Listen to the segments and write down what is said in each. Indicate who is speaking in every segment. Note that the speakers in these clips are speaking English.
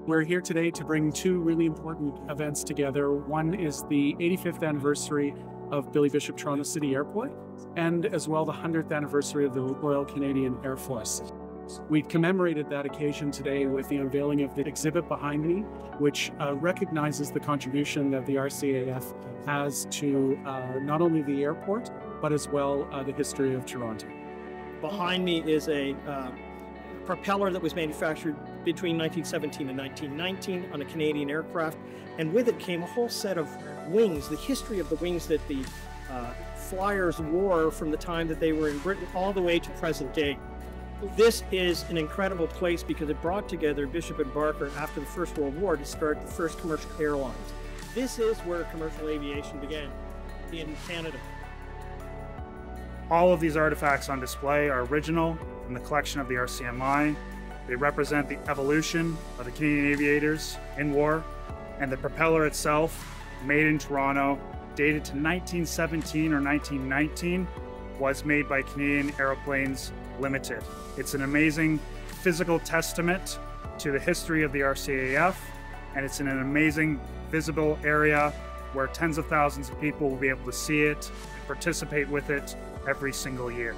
Speaker 1: We're here today to bring two really important events together. One is the 85th anniversary of Billy Bishop Toronto City Airport, and as well the 100th anniversary of the Royal Canadian Air Force. We commemorated that occasion today with the unveiling of the exhibit behind me, which recognizes the contribution that the RCAF has to not only the airport, but as well the history of Toronto.
Speaker 2: Behind me is a propeller that was manufactured between 1917 and 1919 on a Canadian aircraft, and with it came a whole set of wings, the history of the wings that the flyers wore from the time that they were in Britain all the way to present day. This is an incredible place because it brought together Bishop and Barker after the First World War to start the first commercial airlines. This is where commercial aviation began, in Canada.
Speaker 3: All of these artifacts on display are original from the collection of the RCMI. They represent the evolution of the Canadian aviators in war, and the propeller itself, made in Toronto, dated to 1917 or 1919, was made by Canadian Aeroplanes Limited. It's an amazing physical testament to the history of the RCAF, and it's in an amazing visible area where tens of thousands of people will be able to see it and participate with it every single year.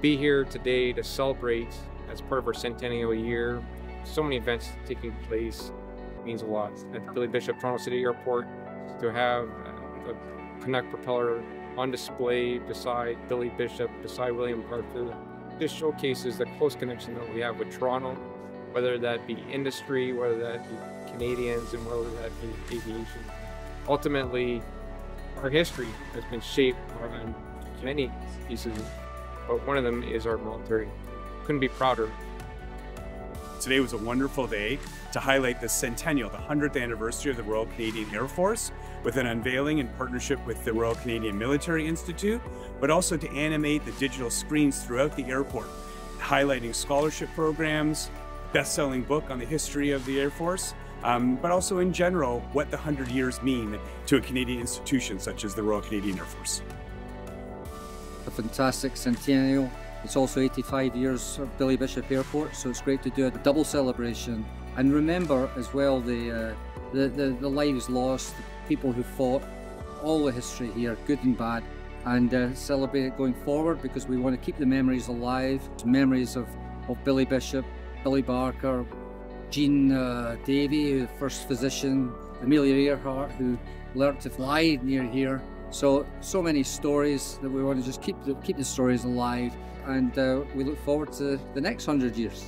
Speaker 4: Be here today to celebrate as part of our centennial year. So many events taking place means a lot. At the Billy Bishop Toronto City Airport, to have the Canuck propeller on display beside Billy Bishop, beside William Barker, just showcases the close connection that we have with Toronto, whether that be industry, whether that be Canadians, and whether that be aviation. Ultimately, our history has been shaped on many pieces, but one of them is our military. Couldn't be prouder.
Speaker 5: Today was a wonderful day to highlight the centennial, the 100th anniversary of the Royal Canadian Air Force, with an unveiling in partnership with the Royal Canadian Military Institute, but also to animate the digital screens throughout the airport, highlighting scholarship programs, best-selling book on the history of the Air Force, but also in general, what the 100 years mean to a Canadian institution such as the Royal Canadian Air Force.
Speaker 6: A fantastic centennial. It's also 85 years of Billy Bishop Airport, so it's great to do a double celebration and remember as well the lives lost, the people who fought, all the history here, good and bad, and celebrate it going forward because we want to keep the memories alive, memories of Billy Bishop, Billy Barker, Jean Davy, the first physician, Amelia Earhart, who learnt to fly near here. So many stories that we want to just keep the stories alive, and we look forward to the next 100 years.